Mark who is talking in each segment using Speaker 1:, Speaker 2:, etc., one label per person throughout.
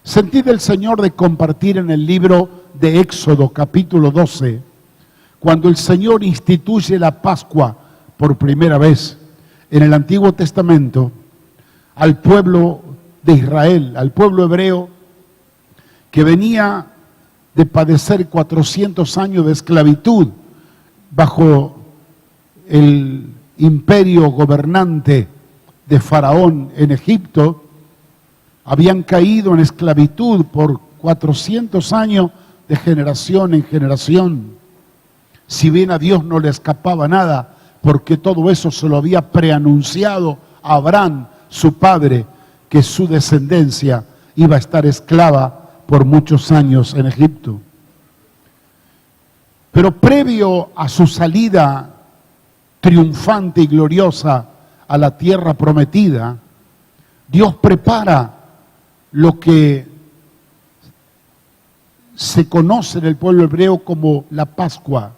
Speaker 1: Sentí del Señor de compartir en el libro de Éxodo, capítulo 12, cuando el Señor instituye la Pascua por primera vez en el Antiguo Testamento al pueblo de Israel, al pueblo hebreo que venía de padecer 400 años de esclavitud bajo el imperio gobernante de Faraón en Egipto. Habían caído en esclavitud por 400 años de generación en generación. Si bien a Dios no le escapaba nada, porque todo eso se lo había preanunciado a Abraham, su padre, que su descendencia iba a estar esclava por muchos años en Egipto. Pero previo a su salida triunfante y gloriosa a la tierra prometida, Dios prepara lo que se conoce en el pueblo hebreo como la Pascua,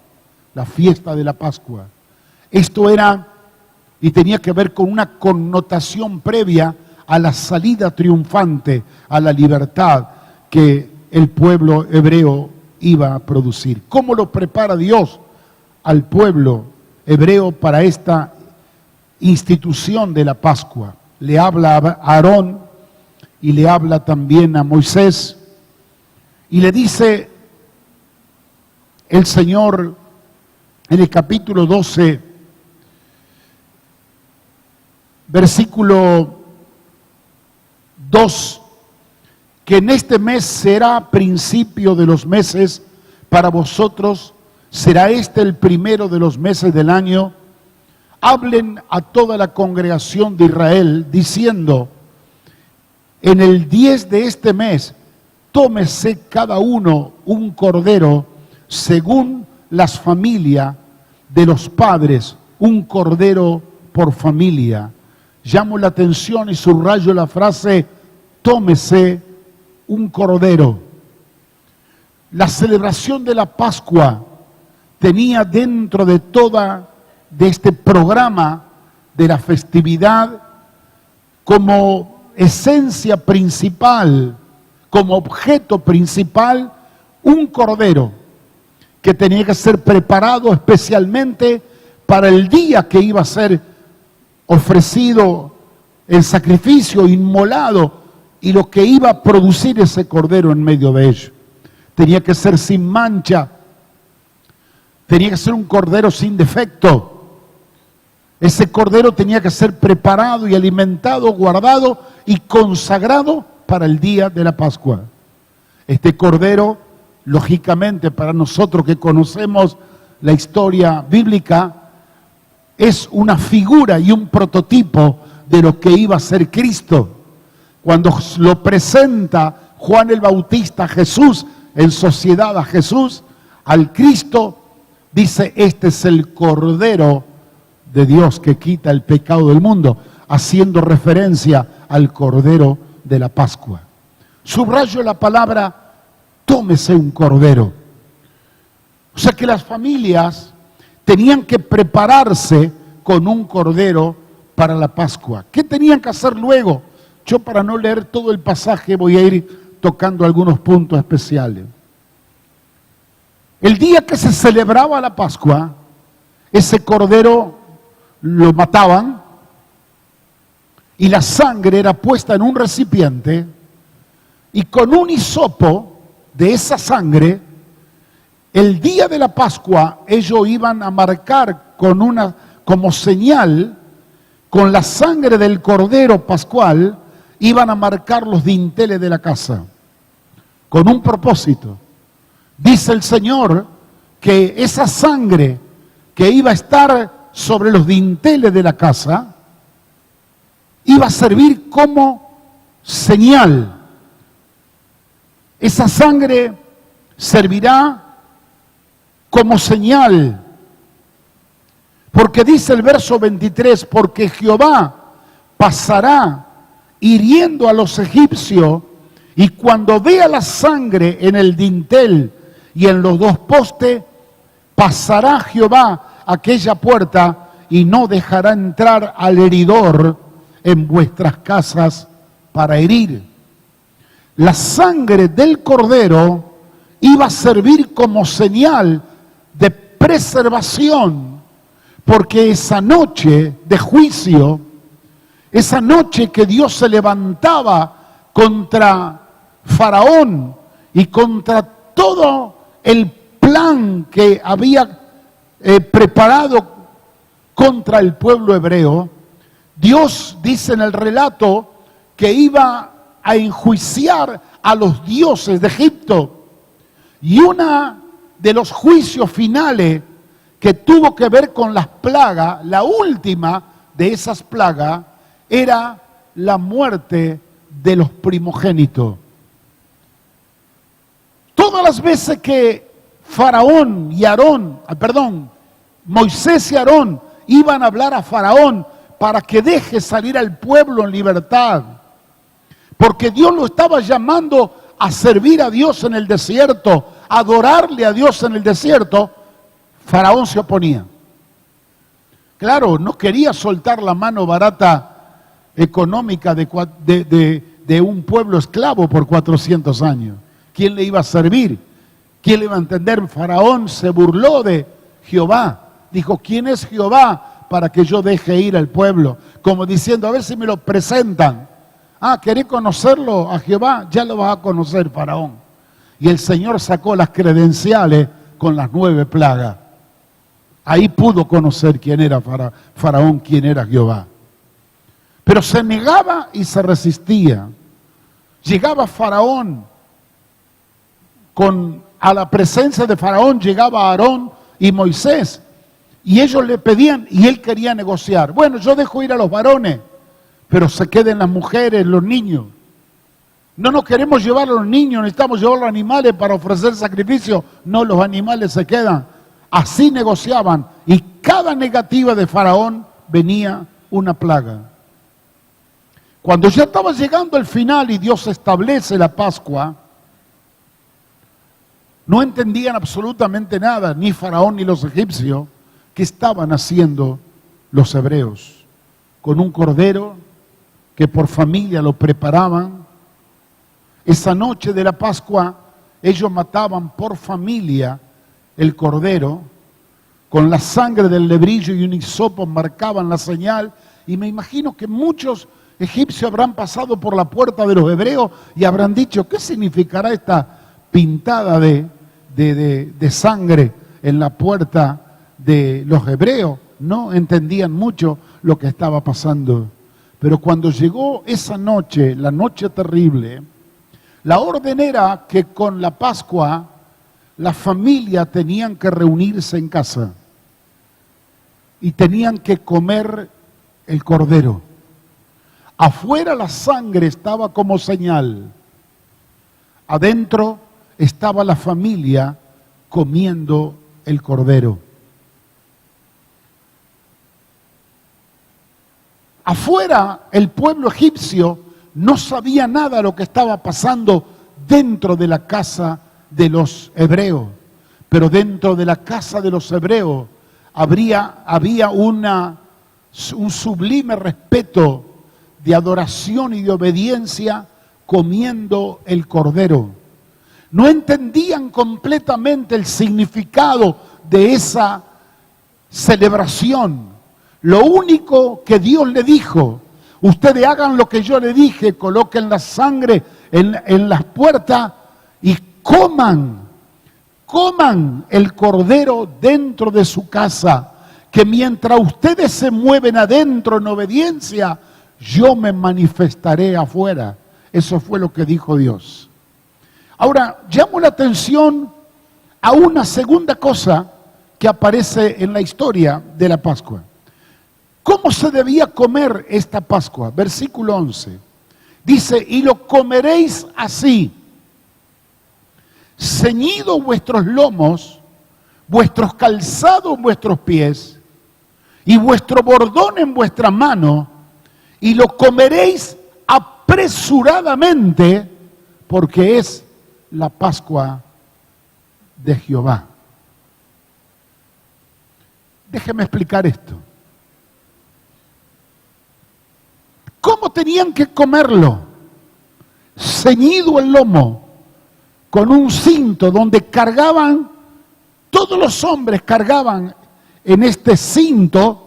Speaker 1: la fiesta de la Pascua. Esto era y tenía que ver con una connotación previa a la salida triunfante, a la libertad que el pueblo hebreo iba a producir. ¿Cómo lo prepara Dios al pueblo hebreo para esta institución de la Pascua? Le habla a Aarón y le habla también a Moisés y le dice el Señor en el capítulo 12, versículo 2, que en este mes será principio de los meses para vosotros, será este el primero de los meses del año. Hablen a toda la congregación de Israel diciendo: en el 10 de este mes, tómese cada uno un cordero según las familias de los padres, un cordero por familia. Llamo la atención y subrayo la frase: tómese un cordero. La celebración de la Pascua tenía dentro de este programa de la festividad como esencia principal, como objeto principal, un cordero que tenía que ser preparado especialmente para el día que iba a ser ofrecido el sacrificio, inmolado, y lo que iba a producir ese cordero en medio de ello. Tenía que ser sin mancha, tenía que ser un cordero sin defecto. Ese cordero tenía que ser preparado y alimentado, guardado y consagrado para el día de la Pascua. Este cordero, lógicamente para nosotros que conocemos la historia bíblica, es una figura y un prototipo de lo que iba a ser Cristo. Cuando lo presenta Juan el Bautista a Jesús, en sociedad a Jesús, al Cristo, dice: este es el Cordero de Dios que quita el pecado del mundo, haciendo referencia al Cordero de la Pascua. Subrayo la palabra: tómese un cordero. O sea que las familias tenían que prepararse con un cordero para la Pascua. ¿Qué tenían que hacer luego? Yo, para no leer todo el pasaje, voy a ir tocando algunos puntos especiales. El día que se celebraba la Pascua, ese cordero lo mataban y la sangre era puesta en un recipiente, y con un hisopo de esa sangre, el día de la Pascua, ellos iban a marcar como señal, con la sangre del cordero pascual, iban a marcar los dinteles de la casa, con un propósito. Dice el Señor que esa sangre que iba a estar sobre los dinteles de la casa, iba a servir como señal. Esa sangre servirá como señal, porque dice el verso 23, porque Jehová pasará hiriendo a los egipcios, y cuando vea la sangre en el dintel y en los dos postes, pasará Jehová aquella puerta y no dejará entrar al heridor en vuestras casas para herir. la sangre del cordero iba a servir como señal de preservación, porque esa noche de juicio, esa noche que Dios se levantaba contra Faraón y contra todo el plan que había preparado contra el pueblo hebreo, Dios dice en el relato que iba a enjuiciar a los dioses de Egipto. Y uno de los juicios finales que tuvo que ver con las plagas, la última de esas plagas, era la muerte de los primogénitos. Todas las veces que Moisés y Aarón iban a hablar a Faraón para que deje salir al pueblo en libertad, porque Dios lo estaba llamando a servir a Dios en el desierto, a adorarle a Dios en el desierto, Faraón se oponía. Claro, no quería soltar la mano barata económica de un pueblo esclavo por 400 años. ¿Quién le iba a servir? ¿Quién le iba a entender? Faraón se burló de Jehová. Dijo, ¿quién es Jehová para que yo deje ir al pueblo? Como diciendo, a ver si me lo presentan. Ah, ¿querés conocerlo a Jehová? Ya lo vas a conocer, Faraón. Y el Señor sacó las credenciales con las 9 plagas. Ahí pudo conocer quién era Faraón, quién era Jehová. Pero se negaba y se resistía. Llegaba Faraón, a la presencia de Faraón llegaba Aarón y Moisés. Y ellos le pedían, y él quería negociar. Bueno, yo dejo ir a los varones, pero se queden las mujeres, los niños. No nos queremos llevar a los niños, necesitamos llevar a los animales para ofrecer sacrificio. No, los animales se quedan. Así negociaban. Y cada negativa de Faraón venía una plaga. Cuando ya estaba llegando al final y Dios establece la Pascua, no entendían absolutamente nada, ni Faraón ni los egipcios, qué estaban haciendo los hebreos. Con un cordero que por familia lo preparaban. Esa noche de la Pascua, ellos mataban por familia el cordero, con la sangre del lebrillo y un hisopo marcaban la señal, y me imagino que muchos egipcios habrán pasado por la puerta de los hebreos y habrán dicho, ¿qué significará esta pintada de sangre en la puerta de los hebreos? No entendían mucho lo que estaba pasando. Pero cuando llegó esa noche, la noche terrible, la orden era que con la Pascua la familia tenían que reunirse en casa y tenían que comer el cordero. Afuera la sangre estaba como señal, adentro estaba la familia comiendo el cordero. Afuera el pueblo egipcio no sabía nada de lo que estaba pasando dentro de la casa de los hebreos, pero dentro de la casa de los hebreos había un sublime respeto de adoración y de obediencia comiendo el cordero. No entendían completamente el significado de esa celebración. Lo único que Dios le dijo, ustedes hagan lo que yo le dije, coloquen la sangre en las puertas y coman el cordero dentro de su casa, que mientras ustedes se mueven adentro en obediencia, yo me manifestaré afuera. Eso fue lo que dijo Dios. Ahora, llamo la atención a una segunda cosa que aparece en la historia de la Pascua. ¿Cómo se debía comer esta Pascua? Versículo 11. Dice, y lo comeréis así, ceñidos vuestros lomos, vuestros calzados en vuestros pies, y vuestro bordón en vuestra mano, y lo comeréis apresuradamente, porque es la Pascua de Jehová. Déjeme explicar esto. ¿Cómo tenían que comerlo? ceñido el lomo, con un cinto donde cargaban, todos los hombres cargaban en este cinto,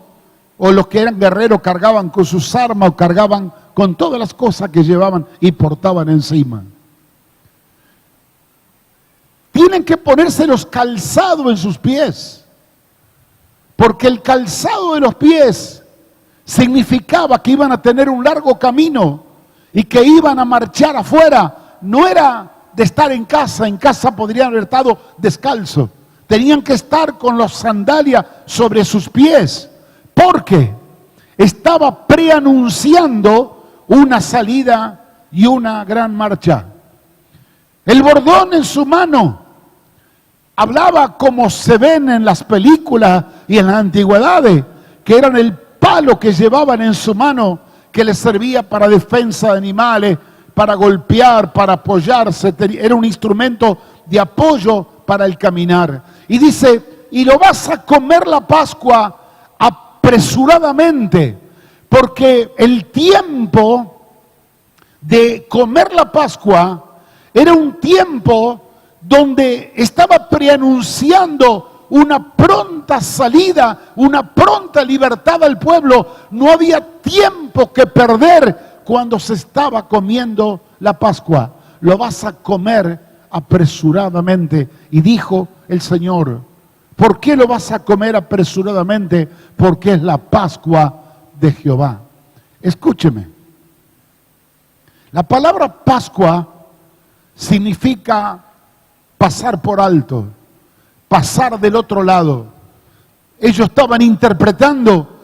Speaker 1: o los que eran guerreros cargaban con sus armas o cargaban con todas las cosas que llevaban y portaban encima. Tienen que ponerse los calzados en sus pies, porque el calzado de los pies significaba que iban a tener un largo camino y que iban a marchar afuera. No era de estar en casa podrían haber estado descalzos. Tenían que estar con las sandalias sobre sus pies, porque estaba preanunciando una salida y una gran marcha. El bordón en su mano hablaba como se ven en las películas y en las antigüedades, que eran el palo que llevaban en su mano, que les servía para defensa de animales, para golpear, para apoyarse. Era un instrumento de apoyo para el caminar. Y dice, y lo vas a comer la Pascua apresuradamente, porque el tiempo de comer la Pascua era un tiempo donde estaba preanunciando una pronta salida, una pronta libertad al pueblo. No había tiempo que perder cuando se estaba comiendo la Pascua. Lo vas a comer apresuradamente. Y dijo el Señor, ¿por qué lo vas a comer apresuradamente? Porque es la Pascua de Jehová. Escúcheme. La palabra Pascua significa pasar por alto, pasar del otro lado. Ellos estaban interpretando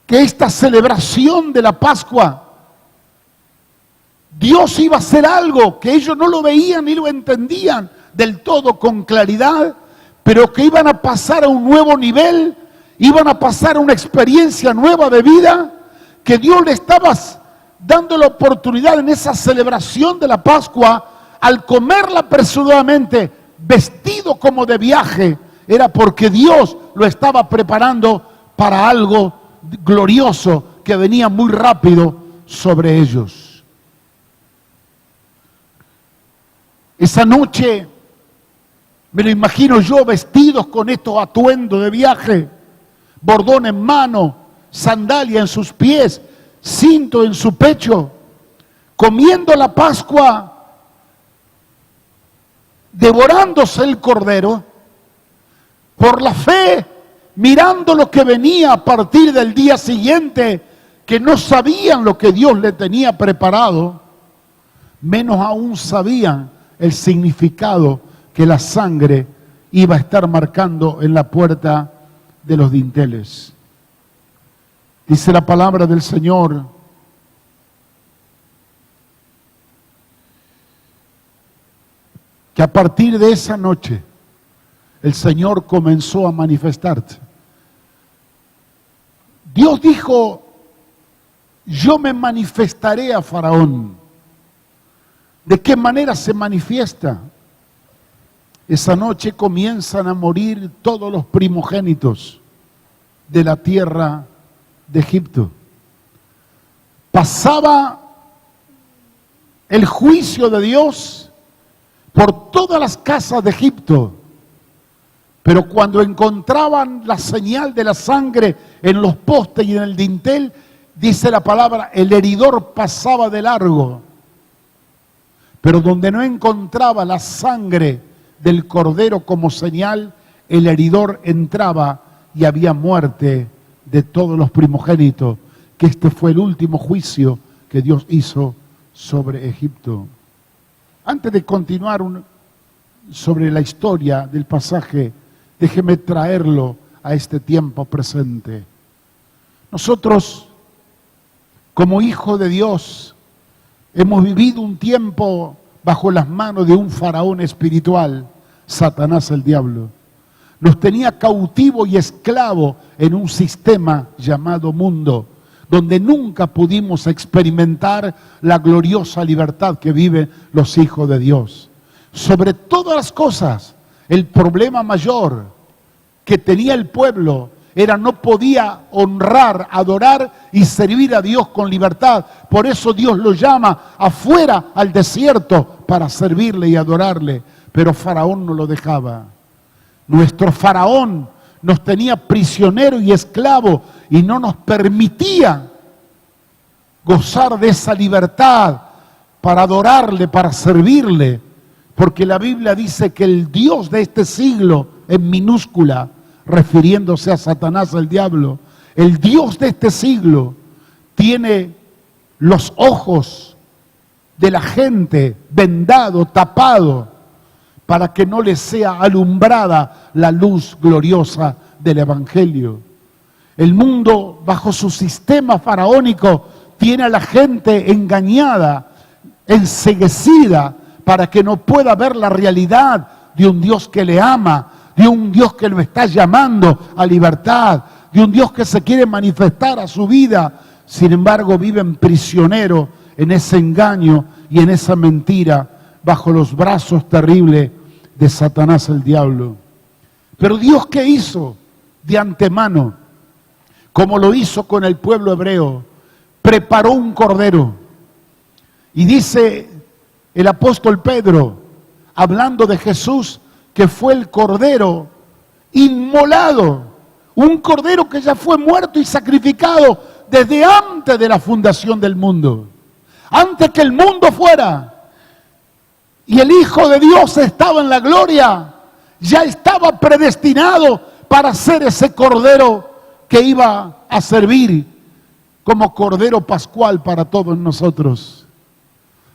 Speaker 1: que esta celebración de la Pascua, Dios iba a hacer algo que ellos no lo veían ni lo entendían del todo con claridad, pero que iban a pasar a un nuevo nivel, iban a pasar a una experiencia nueva de vida, que Dios le estaba dando la oportunidad en esa celebración de la Pascua. Al comerla apresuradamente, vestido como de viaje, era porque Dios lo estaba preparando para algo glorioso que venía muy rápido sobre ellos. Esa noche, me lo imagino yo, vestidos con estos atuendos de viaje, bordón en mano, sandalia en sus pies, cinto en su pecho, comiendo la Pascua, devorándose el cordero, por la fe, mirando lo que venía a partir del día siguiente, que no sabían lo que Dios le tenía preparado, menos aún sabían el significado que la sangre iba a estar marcando en la puerta de los dinteles. Dice la palabra del Señor, que a partir de esa noche el Señor comenzó a manifestarse. Dios dijo, yo me manifestaré a Faraón. ¿De qué manera se manifiesta? Esa noche comienzan a morir todos los primogénitos de la tierra de Egipto. Pasaba el juicio de Dios por todas las casas de Egipto, pero cuando encontraban la señal de la sangre en los postes y en el dintel, dice la palabra, el heridor pasaba de largo. Pero donde no encontraba la sangre del cordero como señal, el heridor entraba y había muerte de todos los primogénitos, que este fue el último juicio que Dios hizo sobre Egipto. Antes de continuar sobre la historia del pasaje, déjeme traerlo a este tiempo presente. Nosotros, como hijos de Dios, hemos vivido un tiempo bajo las manos de un faraón espiritual, Satanás el diablo. Nos tenía cautivo y esclavo en un sistema llamado mundo, donde nunca pudimos experimentar la gloriosa libertad que viven los hijos de Dios. Sobre todas las cosas, el problema mayor que tenía el pueblo no podía honrar, adorar y servir a Dios con libertad. Por eso Dios lo llama afuera al desierto para servirle y adorarle. Pero Faraón no lo dejaba. Nuestro Faraón nos tenía prisionero y esclavo y no nos permitía gozar de esa libertad para adorarle, para servirle. Porque la Biblia dice que el Dios de este siglo, en minúscula, refiriéndose a Satanás, el diablo, el Dios de este siglo tiene los ojos de la gente vendado, tapado, para que no les sea alumbrada la luz gloriosa del Evangelio. El mundo, bajo su sistema faraónico, tiene a la gente engañada, enceguecida, para que no pueda ver la realidad de un Dios que le ama, de un Dios que lo está llamando a libertad, de un Dios que se quiere manifestar a su vida. Sin embargo, viven prisioneros en ese engaño y en esa mentira, bajo los brazos terribles de Satanás el diablo. Pero Dios, ¿qué hizo de antemano? Como lo hizo con el pueblo hebreo, preparó un cordero. Y dice el apóstol Pedro, hablando de Jesús, que fue el cordero inmolado, un cordero que ya fue muerto y sacrificado desde antes de la fundación del mundo, antes que el mundo fuera. Y el Hijo de Dios estaba en la gloria, ya estaba predestinado para ser ese cordero que iba a servir como cordero pascual para todos nosotros.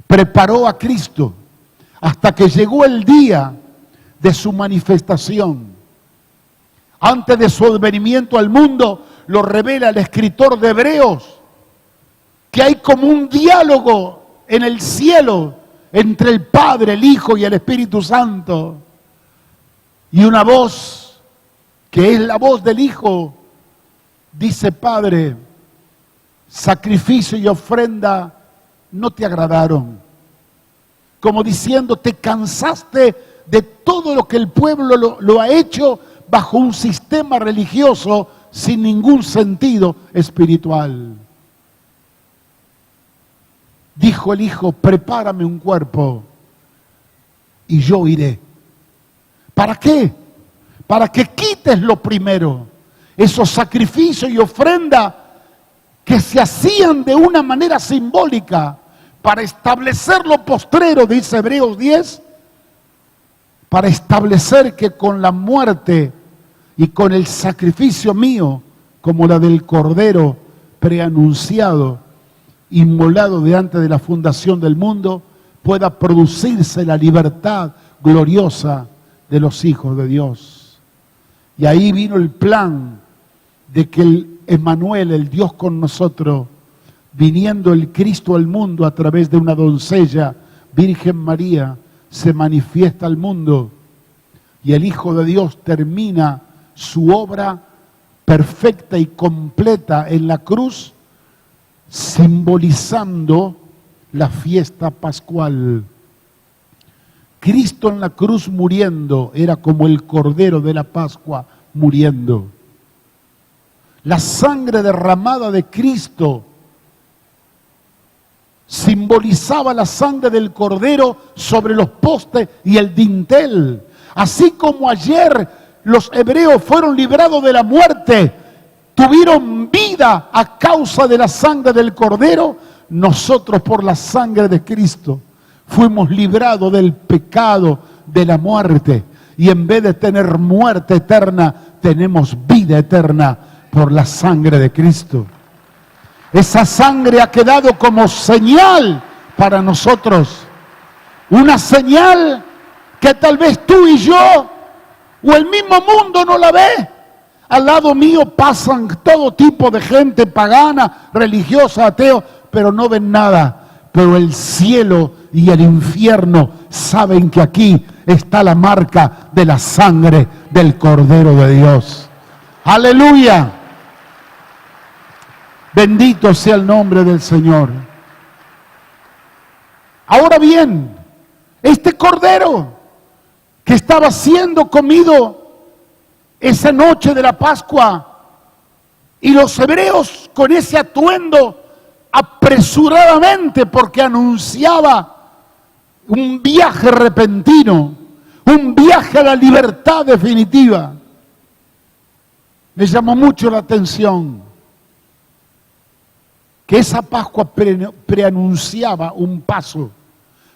Speaker 1: Preparó a Cristo hasta que llegó el día de su manifestación. Antes de su advenimiento al mundo, lo revela el escritor de Hebreos, que hay como un diálogo en el cielo entre el Padre, el Hijo y el Espíritu Santo. Y una voz, que es la voz del Hijo, dice: Padre, sacrificio y ofrenda no te agradaron. Como diciendo, te cansaste de todo lo que el pueblo lo ha hecho bajo un sistema religioso sin ningún sentido espiritual. Dijo el Hijo: prepárame un cuerpo y yo iré. ¿Para qué? Para que quites lo primero, esos sacrificios y ofrendas que se hacían de una manera simbólica para establecer lo postrero, dice Hebreos 10, para establecer que con la muerte y con el sacrificio mío, como la del Cordero preanunciado, inmolado de antes de la fundación del mundo, pueda producirse la libertad gloriosa de los hijos de Dios. Y ahí vino el plan de que el Emmanuel, el Dios con nosotros, viniendo el Cristo al mundo a través de una doncella, Virgen María, se manifiesta al mundo y el Hijo de Dios termina su obra perfecta y completa en la cruz, simbolizando la fiesta pascual. Cristo en la cruz muriendo era como el Cordero de la Pascua muriendo. La sangre derramada de Cristo simbolizaba la sangre del Cordero sobre los postes y el dintel. Así como ayer los hebreos fueron librados de la muerte, tuvieron vida a causa de la sangre del Cordero, nosotros por la sangre de Cristo fuimos librados del pecado, de la muerte. Y en vez de tener muerte eterna, tenemos vida eterna por la sangre de Cristo. Esa sangre ha quedado como señal para nosotros. Una señal que tal vez tú y yo o el mismo mundo no la ve. Al lado mío pasan todo tipo de gente pagana, religiosa, ateo, pero no ven nada. Pero el cielo y el infierno saben que aquí está la marca de la sangre del Cordero de Dios. ¡Aleluya! Bendito sea el nombre del Señor. Ahora bien, este Cordero que estaba siendo comido esa noche de la Pascua Y los hebreos con ese atuendo apresuradamente, porque anunciaba un viaje repentino, un viaje a la libertad definitiva. Me llamó mucho la atención que esa Pascua preanunciaba un paso,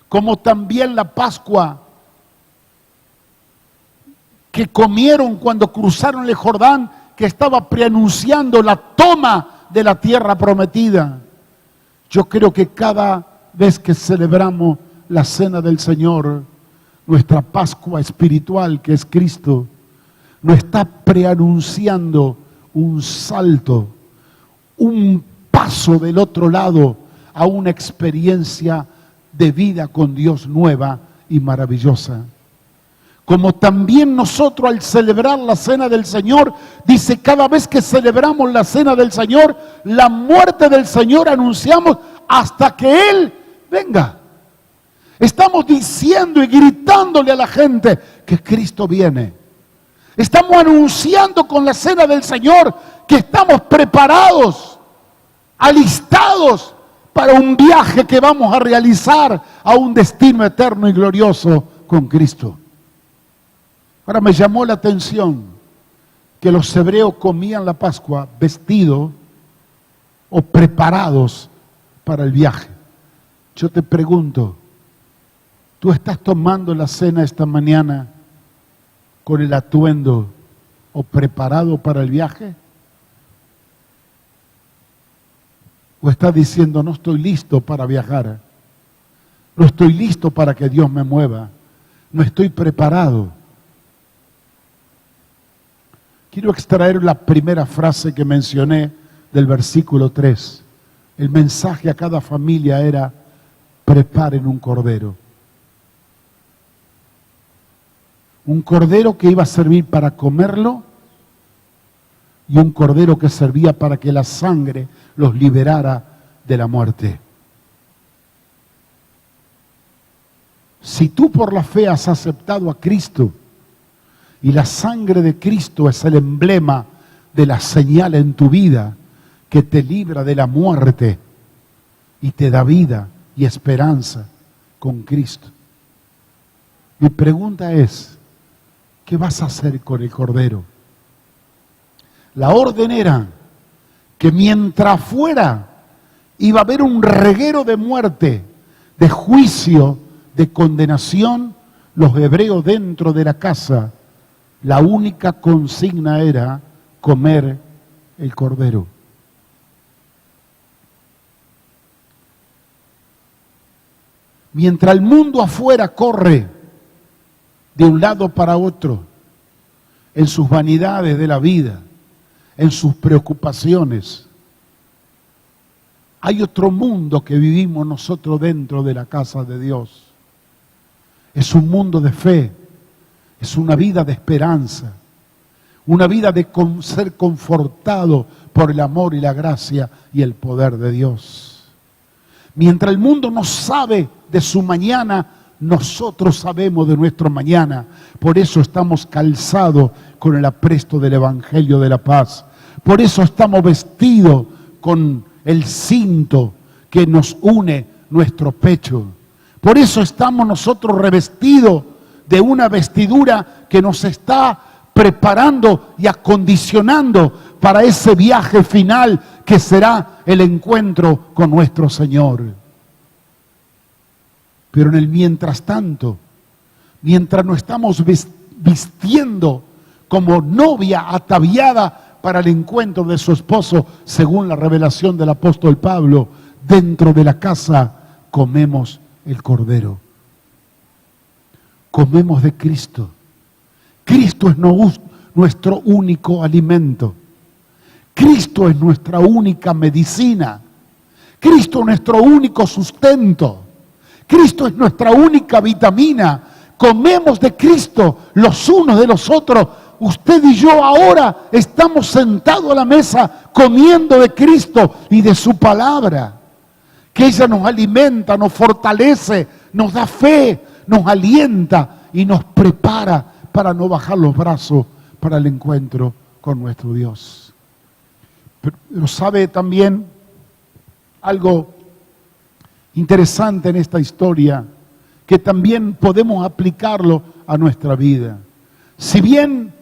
Speaker 1: como también la Pascua que comieron cuando cruzaron el Jordán, que estaba preanunciando la toma de la tierra prometida. Yo creo que cada vez que celebramos la cena del Señor, nuestra Pascua espiritual, que es Cristo, nos está preanunciando un salto, un paso del otro lado a una experiencia de vida con Dios nueva y maravillosa. Como también nosotros al celebrar la cena del Señor, dice, cada vez que celebramos la cena del Señor, la muerte del Señor anunciamos hasta que Él venga. Estamos diciendo y gritándole a la gente que Cristo viene. Estamos anunciando con la cena del Señor que estamos preparados, alistados para un viaje que vamos a realizar a un destino eterno y glorioso con Cristo. Ahora me llamó la atención que los hebreos comían la Pascua vestidos o preparados para el viaje. Yo te pregunto, ¿tú estás tomando la cena esta mañana con el atuendo o preparado para el viaje? ¿O estás diciendo, no estoy listo para viajar? No estoy listo para que Dios me mueva. No estoy preparado. Quiero extraer la primera frase que mencioné del versículo 3. El mensaje a cada familia era, preparen un cordero. Un cordero que iba a servir para comerlo y un cordero que servía para que la sangre los liberara de la muerte. Si tú por la fe has aceptado a Cristo y la sangre de Cristo es el emblema de la señal en tu vida que te libra de la muerte y te da vida y esperanza con Cristo. Mi pregunta es, ¿qué vas a hacer con el cordero? La orden era que mientras fuera iba a haber un reguero de muerte, de juicio, de condenación, los hebreos dentro de la casa, la única consigna era comer el cordero. Mientras el mundo afuera corre de un lado para otro, en sus vanidades de la vida, en sus preocupaciones, hay otro mundo que vivimos nosotros dentro de la casa de Dios. Es un mundo de fe, es una vida de esperanza, una vida de ser confortado por el amor y la gracia y el poder de Dios. Mientras el mundo no sabe de su mañana, nosotros sabemos de nuestro mañana. Por eso estamos calzados con el apresto del Evangelio de la paz. Por eso estamos vestidos con el cinto que nos une nuestro pecho. Por eso estamos nosotros revestidos de una vestidura que nos está preparando y acondicionando para ese viaje final que será el encuentro con nuestro Señor. Pero en el mientras tanto, mientras nos estamos vistiendo como novia ataviada para el encuentro de su esposo, según la revelación del apóstol Pablo, dentro de la casa comemos el cordero. Comemos de Cristo. Cristo es nuestro único alimento. Cristo es nuestra única medicina. Cristo es nuestro único sustento. Cristo es nuestra única vitamina. Comemos de Cristo los unos de los otros. Usted y yo ahora estamos sentados a la mesa comiendo de Cristo y de su palabra. Que ella nos alimenta, nos fortalece, nos da fe, nos alienta y nos prepara para no bajar los brazos para el encuentro con nuestro Dios. Pero sabe también algo interesante en esta historia, que también podemos aplicarlo a nuestra vida. Si bien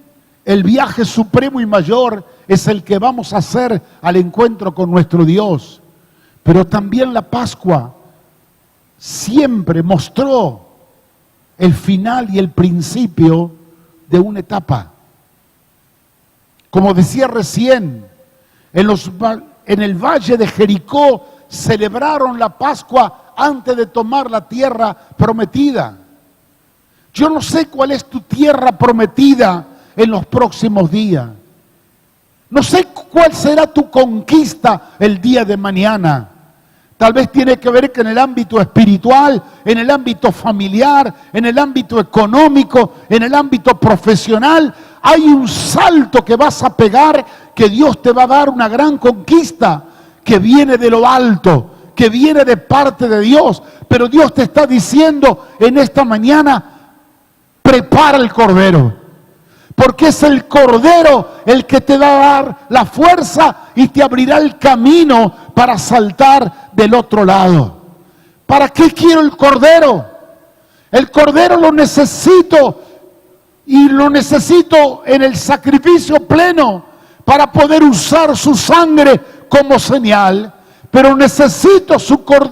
Speaker 1: el viaje supremo y mayor es el que vamos a hacer al encuentro con nuestro Dios, pero también la Pascua siempre mostró el final y el principio de una etapa. Como decía recién, en el valle de Jericó celebraron la Pascua antes de tomar la tierra prometida. Yo no sé cuál es tu tierra prometida en los próximos días. No sé cuál será tu conquista el día de mañana. Tal vez tiene que ver que en el ámbito espiritual, en el ámbito familiar, en el ámbito económico, en el ámbito profesional, hay un salto que vas a pegar, que Dios te va a dar una gran conquista, que viene de lo alto, que viene de parte de Dios. Pero Dios te está diciendo en esta mañana, prepara el cordero. Porque es el cordero el que te va a dar la fuerza y te abrirá el camino para saltar del otro lado. ¿Para qué quiero el cordero? El cordero lo necesito, y lo necesito en el sacrificio pleno para poder usar su sangre como señal. Pero necesito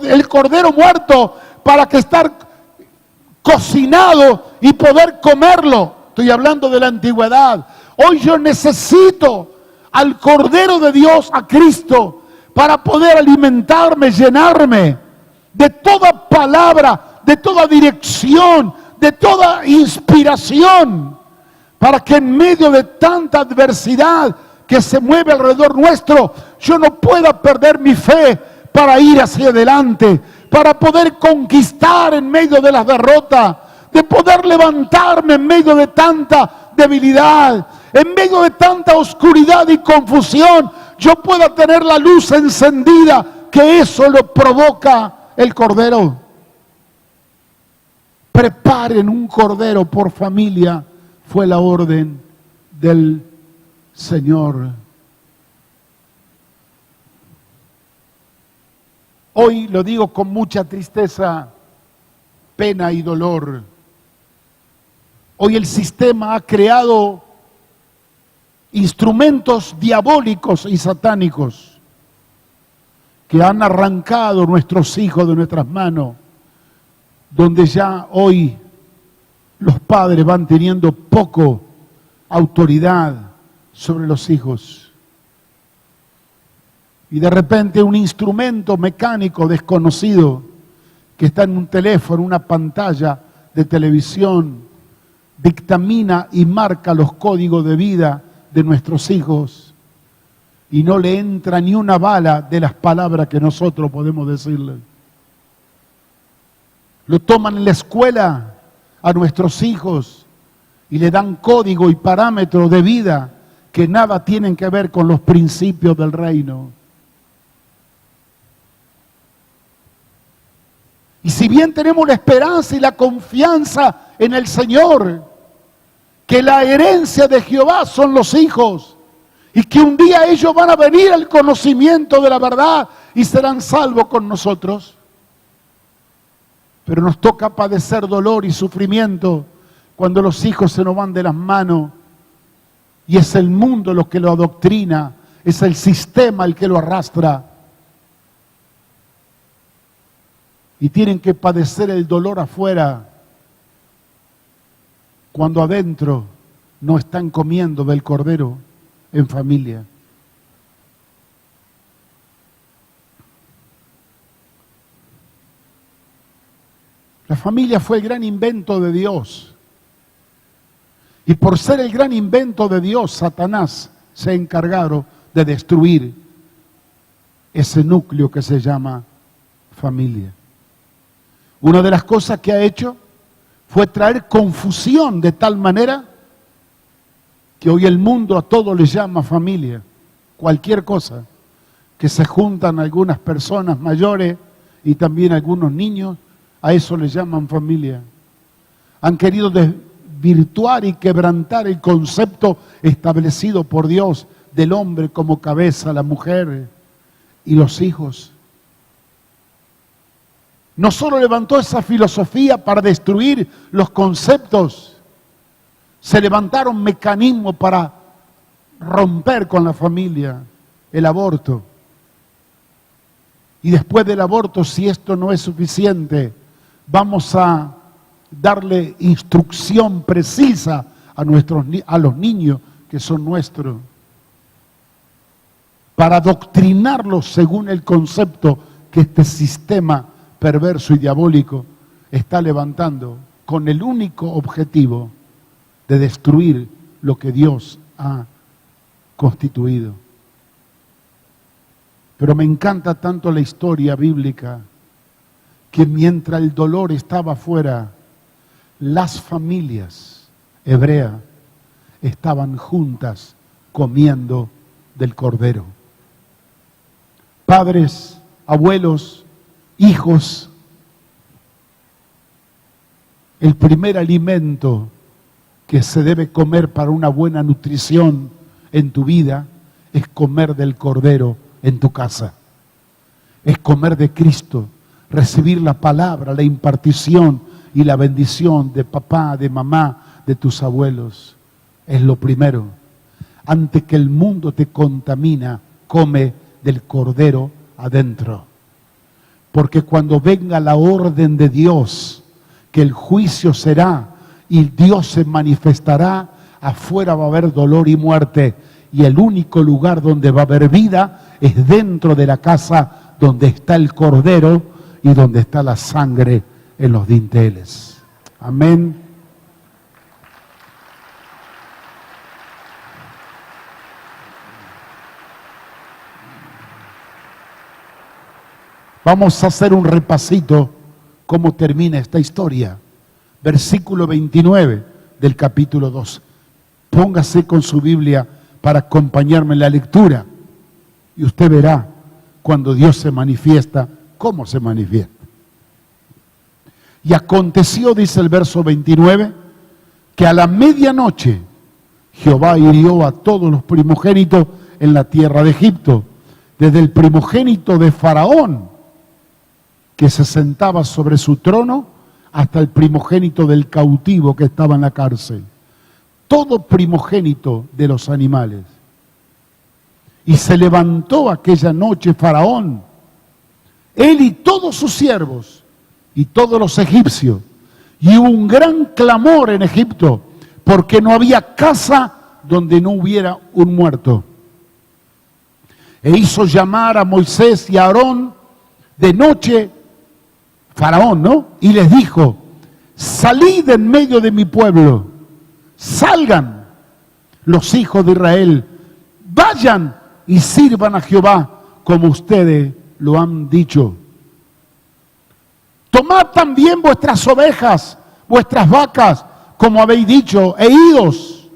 Speaker 1: el cordero muerto para que estar cocinado y poder comerlo. Estoy hablando de la antigüedad. Hoy yo necesito al Cordero de Dios, a Cristo, para poder alimentarme, llenarme de toda palabra, de toda dirección, de toda inspiración, para que en medio de tanta adversidad que se mueve alrededor nuestro, yo no pueda perder mi fe para ir hacia adelante, para poder conquistar en medio de las derrotas, de poder levantarme en medio de tanta debilidad, en medio de tanta oscuridad y confusión, yo pueda tener la luz encendida, que eso lo provoca el cordero. Preparen un cordero por familia, fue la orden del Señor. Hoy lo digo con mucha tristeza, pena y dolor. Hoy el sistema ha creado instrumentos diabólicos y satánicos que han arrancado nuestros hijos de nuestras manos, donde ya hoy los padres van teniendo poco autoridad sobre los hijos. Y de repente un instrumento mecánico desconocido que está en un teléfono, una pantalla de televisión, dictamina y marca los códigos de vida de nuestros hijos, y no le entra ni una bala de las palabras que nosotros podemos decirle. Lo toman en la escuela a nuestros hijos y le dan código y parámetros de vida que nada tienen que ver con los principios del reino. Y si bien tenemos la esperanza y la confianza en el Señor, que la herencia de Jehová son los hijos, y que un día ellos van a venir al conocimiento de la verdad y serán salvos con nosotros, pero nos toca padecer dolor y sufrimiento cuando los hijos se nos van de las manos, y es el mundo lo que lo adoctrina, es el sistema el que lo arrastra, y tienen que padecer el dolor afuera, cuando adentro no están comiendo del cordero en familia. La familia fue el gran invento de Dios. Y por ser el gran invento de Dios, Satanás se ha encargado de destruir ese núcleo que se llama familia. Una de las cosas que ha hecho fue traer confusión de tal manera que hoy el mundo a todo le llama familia. Cualquier cosa que se juntan algunas personas mayores y también algunos niños, a eso le llaman familia. Han querido desvirtuar y quebrantar el concepto establecido por Dios del hombre como cabeza, la mujer y los hijos. No solo levantó esa filosofía para destruir los conceptos, se levantaron mecanismos para romper con la familia, el aborto. Y después del aborto, si esto no es suficiente, vamos a darle instrucción precisa a los niños que son nuestros, para adoctrinarlos según el concepto que este sistema perverso y diabólico está levantando, con el único objetivo de destruir lo que Dios ha constituido. Pero me encanta tanto la historia bíblica que mientras el dolor estaba afuera, las familias hebreas estaban juntas comiendo del cordero. Padres, abuelos, hijos, el primer alimento que se debe comer para una buena nutrición en tu vida es comer del cordero en tu casa. Es comer de Cristo, recibir la palabra, la impartición y la bendición de papá, de mamá, de tus abuelos. Es lo primero. Antes que el mundo te contamina, come del cordero adentro. Porque cuando venga la orden de Dios, que el juicio será y Dios se manifestará, afuera va a haber dolor y muerte. Y el único lugar donde va a haber vida es dentro de la casa donde está el cordero y donde está la sangre en los dinteles. Amén. Vamos a hacer un repasito cómo termina esta historia. Versículo 29 del capítulo 2. Póngase con su Biblia para acompañarme en la lectura. Y usted verá cuando Dios se manifiesta, cómo se manifiesta. Y aconteció, dice el verso 29, que a la medianoche Jehová hirió a todos los primogénitos en la tierra de Egipto, desde el primogénito de Faraón, que se sentaba sobre su trono, hasta el primogénito del cautivo que estaba en la cárcel. Todo primogénito de los animales. Y se levantó aquella noche Faraón, él y todos sus siervos, y todos los egipcios. Y hubo un gran clamor en Egipto, porque no había casa donde no hubiera un muerto. E hizo llamar a Moisés y a Aarón de noche, Faraón, ¿no? Y les dijo, salid en medio de mi pueblo, salgan los hijos de Israel, vayan y sirvan a Jehová como ustedes lo han dicho. Tomad también vuestras ovejas, vuestras vacas, como habéis dicho, e idos,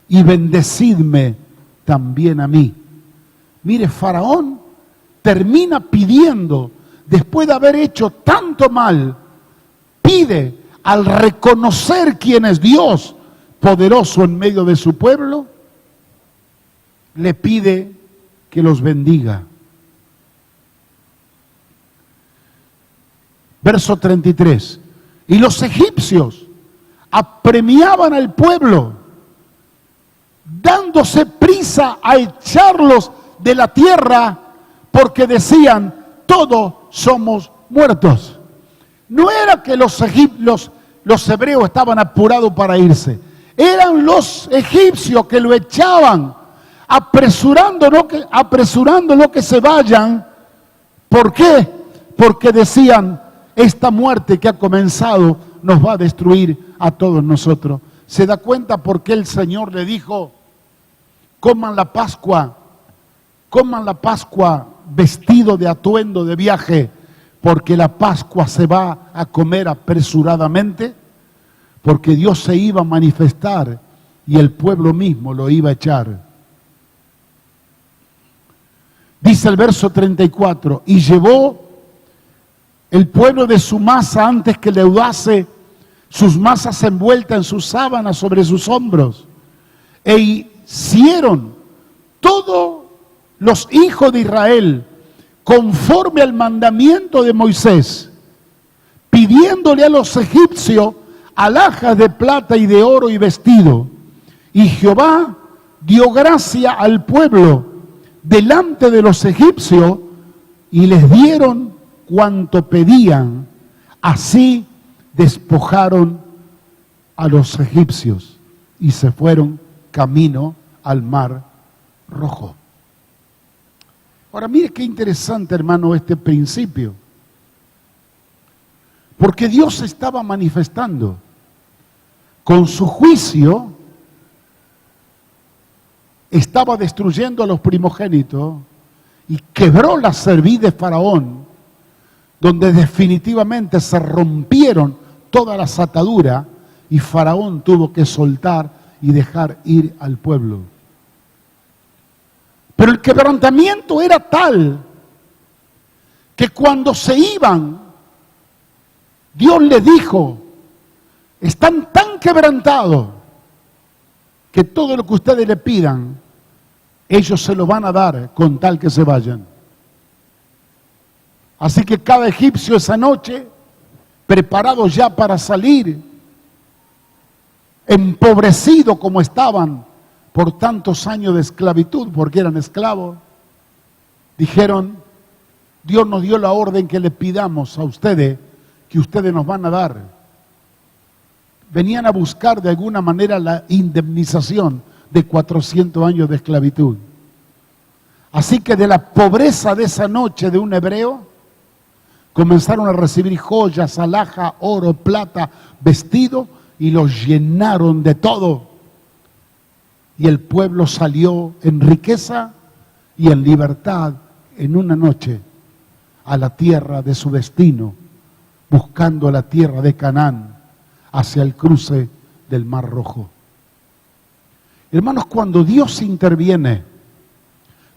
Speaker 1: y bendecidme también a mí. Mire, Faraón termina pidiendo, después de haber hecho tanto mal, pide al reconocer quién es Dios, poderoso en medio de su pueblo, le pide que los bendiga. Verso 33. Y los egipcios apremiaban al pueblo, dándose prisa a echarlos de la tierra, porque decían, todos somos muertos. No era que los hebreos estaban apurados para irse, eran los egipcios que lo echaban, apresurándolo que se vayan. ¿Por qué? Porque decían, esta muerte que ha comenzado nos va a destruir a todos nosotros. ¿Se da cuenta por qué el Señor le dijo, coman la Pascua vestido de atuendo de viaje, porque la Pascua se va a comer apresuradamente? Porque Dios se iba a manifestar y el pueblo mismo lo iba a echar. Dice el verso 34, y llevó el pueblo de su masa antes que leudase, sus masas envueltas en sus sábanas sobre sus hombros, e hicieron todos los hijos de Israel, conforme al mandamiento de Moisés, pidiéndole a los egipcios alhajas de plata y de oro y vestido. Y Jehová dio gracia al pueblo delante de los egipcios y les dieron cuanto pedían. Así despojaron a los egipcios y se fueron camino al mar Rojo. Ahora mire qué interesante, hermano, este principio. Porque Dios estaba manifestando con su juicio, estaba destruyendo a los primogénitos y quebró la cerviz de Faraón, donde definitivamente se rompieron todas las ataduras y Faraón tuvo que soltar y dejar ir al pueblo. Pero el quebrantamiento era tal que cuando se iban, Dios les dijo: están tan quebrantados que todo lo que ustedes le pidan, ellos se lo van a dar con tal que se vayan. Así que cada egipcio esa noche, preparado ya para salir, empobrecido como estaban por tantos años de esclavitud, porque eran esclavos, dijeron: Dios nos dio la orden que le pidamos a ustedes, que ustedes nos van a dar. Venían a buscar de alguna manera la indemnización de 400 años de esclavitud. Así que de la pobreza de esa noche de un hebreo, comenzaron a recibir joyas, alhaja, oro, plata, vestido, y los llenaron de todo. Y el pueblo salió en riqueza y en libertad en una noche a la tierra de su destino, buscando la tierra de Canaán hacia el cruce del Mar Rojo. Hermanos, cuando Dios interviene,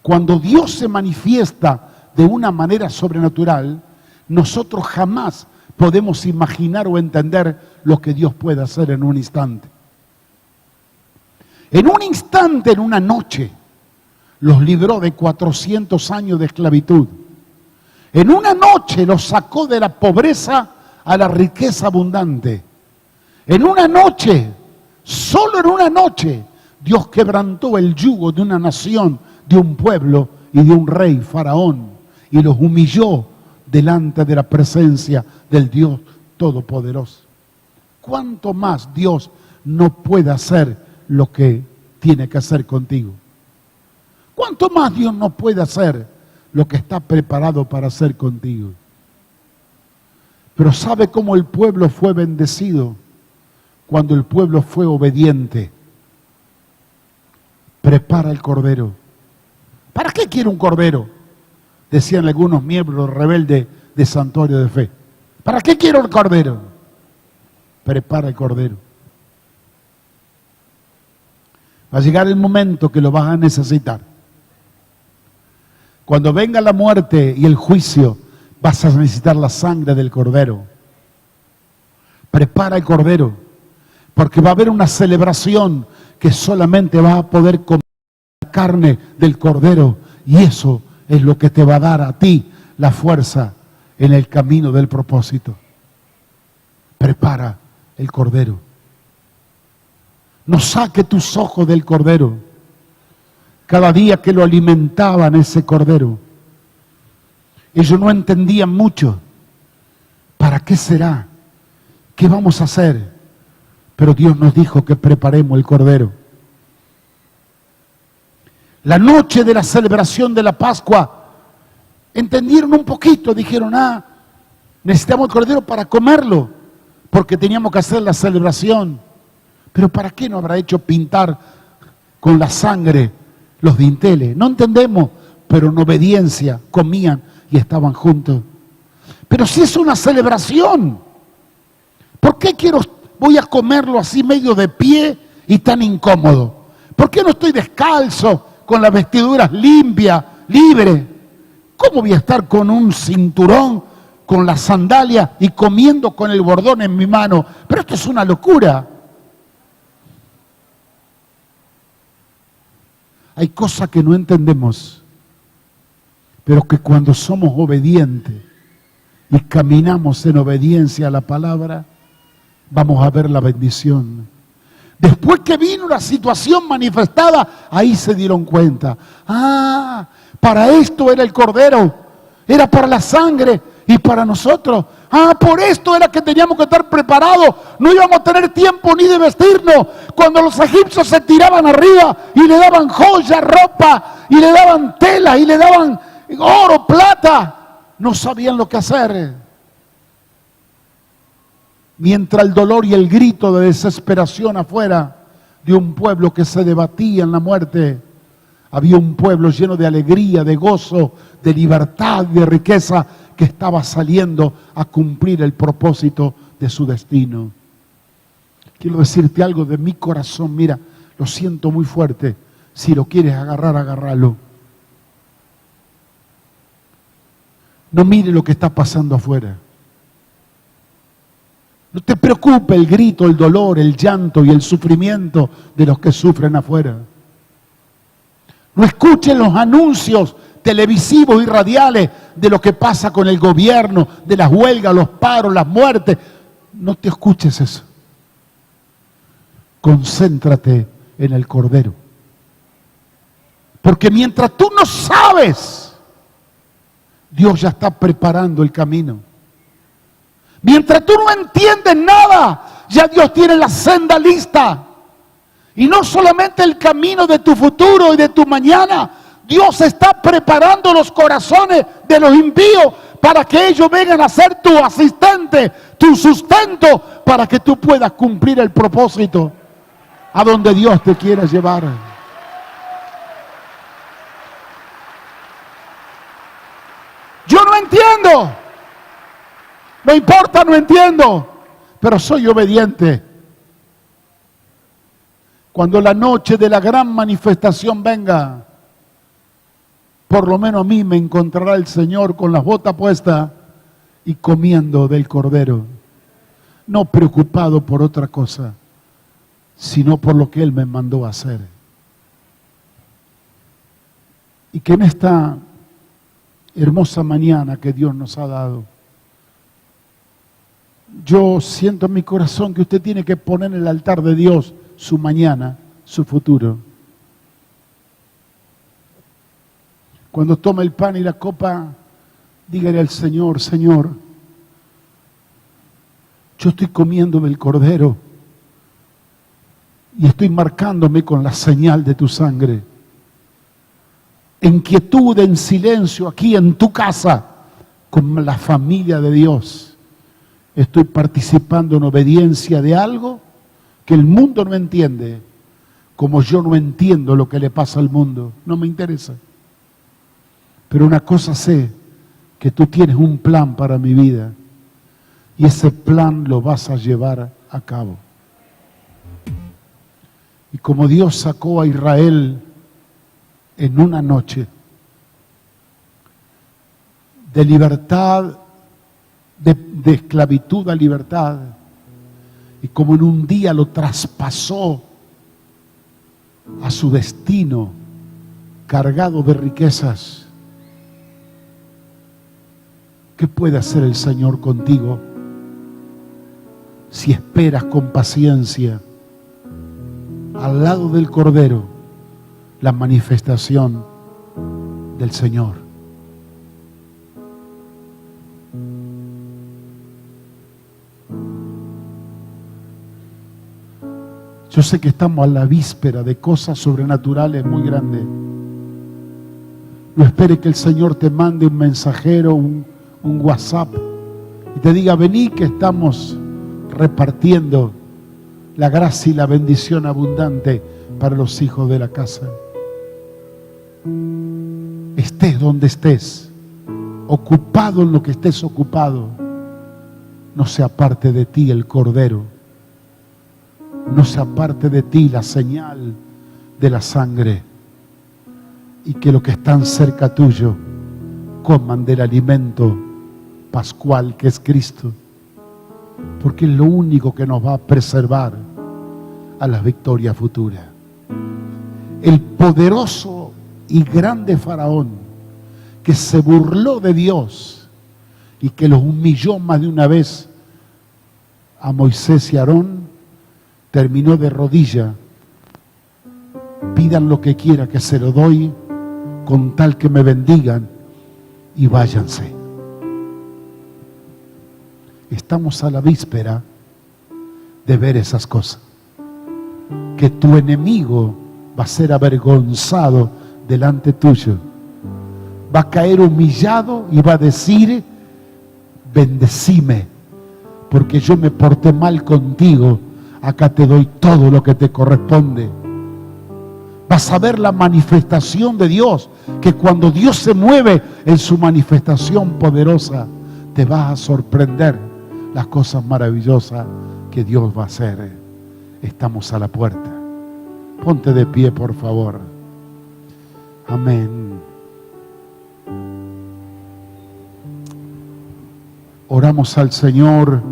Speaker 1: cuando Dios se manifiesta de una manera sobrenatural, nosotros jamás podemos imaginar o entender lo que Dios puede hacer en un instante. En un instante, en una noche, los libró de 400 años de esclavitud. En una noche los sacó de la pobreza a la riqueza abundante. En una noche, solo en una noche, Dios quebrantó el yugo de una nación, de un pueblo y de un rey, Faraón, y los humilló delante de la presencia del Dios Todopoderoso. ¿Cuánto más Dios no puede hacer lo que tiene que hacer contigo? ¿Cuánto más Dios no puede hacer lo que está preparado para hacer contigo? Pero ¿sabe cómo el pueblo fue bendecido? Cuando el pueblo fue obediente. Prepara el cordero. ¿Para qué quiere un cordero? Decían algunos miembros rebeldes de Santuario de Fe. ¿Para qué quiero el cordero? Prepara el cordero. Va a llegar el momento que lo vas a necesitar. Cuando venga la muerte y el juicio, vas a necesitar la sangre del cordero. Prepara el cordero, porque va a haber una celebración que solamente vas a poder comer la carne del cordero, y eso es lo que te va a dar a ti la fuerza en el camino del propósito. Prepara el cordero. No saque tus ojos del cordero. Cada día que lo alimentaban ese cordero, ellos no entendían mucho. ¿Para qué será? ¿Qué vamos a hacer? Pero Dios nos dijo que preparemos el cordero. La noche de la celebración de la Pascua, entendieron un poquito, dijeron: necesitamos el cordero para comerlo, porque teníamos que hacer la celebración. Pero ¿para qué no habrá hecho pintar con la sangre los dinteles? No entendemos, pero en obediencia comían y estaban juntos. Pero si es una celebración, ¿por qué voy a comerlo así medio de pie y tan incómodo? ¿Por qué no estoy descalzo, con las vestiduras limpias, libres? ¿Cómo voy a estar con un cinturón, con la sandalia y comiendo con el bordón en mi mano? Pero esto es una locura. Hay cosas que no entendemos, pero que cuando somos obedientes y caminamos en obediencia a la palabra, vamos a ver la bendición. Después que vino la situación manifestada, ahí se dieron cuenta. Ah, para esto era el Cordero, era para la sangre y para nosotros. Ah, por esto era que teníamos que estar preparados. No íbamos a tener tiempo ni de vestirnos. Cuando los egipcios se tiraban arriba y le daban joya, ropa, y le daban tela, y le daban oro, plata, no sabían lo que hacer. Mientras el dolor y el grito de desesperación afuera de un pueblo que se debatía en la muerte, había un pueblo lleno de alegría, de gozo, de libertad, de riqueza, que estaba saliendo a cumplir el propósito de su destino. Quiero decirte algo de mi corazón, mira, lo siento muy fuerte. Si lo quieres agarrar, agárralo. No mire lo que está pasando afuera. No te preocupe el grito, el dolor, el llanto y el sufrimiento de los que sufren afuera. No escuchen los anuncios televisivos y radiales de lo que pasa con el gobierno, de las huelgas, los paros, las muertes. No te escuches eso. Concéntrate en el Cordero. Porque mientras tú no sabes, Dios ya está preparando el camino. Mientras tú no entiendes nada, ya Dios tiene la senda lista. Y no solamente el camino de tu futuro y de tu mañana. Dios está preparando los corazones de los impíos para que ellos vengan a ser tu asistente, tu sustento, para que tú puedas cumplir el propósito a donde Dios te quiera llevar. Yo no entiendo. No importa, no entiendo, pero soy obediente. Cuando la noche de la gran manifestación venga, por lo menos a mí me encontrará el Señor con las botas puestas y comiendo del Cordero. No preocupado por otra cosa, sino por lo que Él me mandó a hacer. Y que en esta hermosa mañana que Dios nos ha dado, yo siento en mi corazón que usted tiene que poner en el altar de Dios su mañana, su futuro. Cuando tome el pan y la copa, dígale al Señor: Señor, yo estoy comiéndome el Cordero y estoy marcándome con la señal de tu sangre. En quietud, en silencio, aquí en tu casa, con la familia de Dios. Estoy participando en obediencia de algo que el mundo no entiende, como yo no entiendo lo que le pasa al mundo. No me interesa. Pero una cosa sé, que tú tienes un plan para mi vida y ese plan lo vas a llevar a cabo. Y como Dios sacó a Israel en una noche de libertad, de esclavitud a libertad, y como en un día lo traspasó a su destino cargado de riquezas, ¿qué puede hacer el Señor contigo si esperas con paciencia al lado del Cordero la manifestación del Señor? Yo sé que estamos a la víspera de cosas sobrenaturales muy grandes. No espere que el Señor te mande un mensajero, un WhatsApp, y te diga: vení que estamos repartiendo la gracia y la bendición abundante para los hijos de la casa. Estés donde estés, ocupado en lo que estés ocupado, no se aparte de ti el Cordero. No se aparte de ti la señal de la sangre, y que los que están cerca tuyo coman del alimento pascual que es Cristo, porque es lo único que nos va a preservar a las victorias futuras. el poderoso y grande faraón que se burló de Dios y que los humilló más de una vez a Moisés y Aarón, terminó de rodilla. Pidan lo que quiera que se lo doy, con tal que me bendigan y váyanse. Estamos a la víspera de ver esas cosas. Que tu enemigo va a ser avergonzado delante tuyo. Va a caer humillado y va a decir: bendecime, porque yo me porté mal contigo. Acá te doy todo lo que te corresponde. Vas a ver la manifestación de Dios, que cuando Dios se mueve en su manifestación poderosa, te vas a sorprender las cosas maravillosas que Dios va a hacer. Estamos a la puerta. Ponte de pie, por favor. Amén. Oramos al Señor,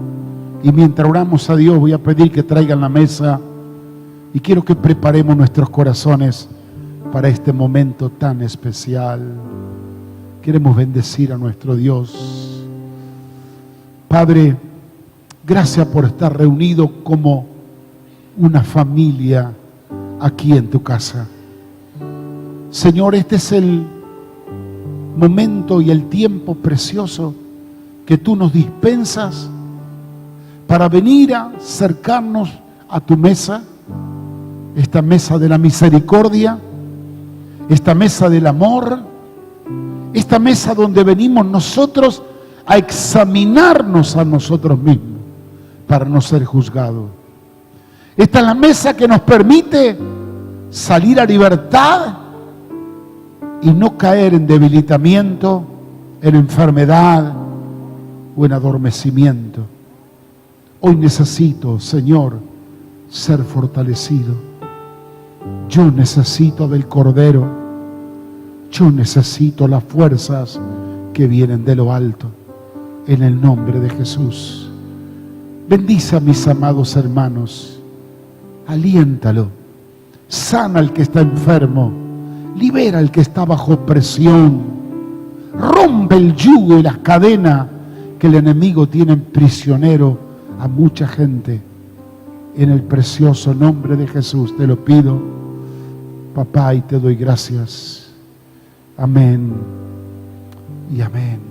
Speaker 1: y mientras oramos a Dios voy a pedir que traigan la mesa, y quiero que preparemos nuestros corazones para este momento tan especial. Queremos bendecir a nuestro Dios. Padre, gracias por estar reunido como una familia aquí en tu casa. Señor, este es el momento y el tiempo precioso que tú nos dispensas para venir a acercarnos a tu mesa, esta mesa de la misericordia, esta mesa del amor, esta mesa donde venimos nosotros a examinarnos a nosotros mismos para no ser juzgados. Esta es la mesa que nos permite salir a libertad y no caer en debilitamiento, en enfermedad o en adormecimiento. Hoy necesito, Señor, ser fortalecido. Yo necesito del Cordero. Yo necesito las fuerzas que vienen de lo alto. En el nombre de Jesús. Bendice a mis amados hermanos. Aliéntalo. Sana al que está enfermo. Libera al que está bajo presión. Rompe el yugo y las cadenas que el enemigo tiene prisionero a mucha gente. En el precioso nombre de Jesús te lo pido, papá, y te doy gracias. Amén y amén.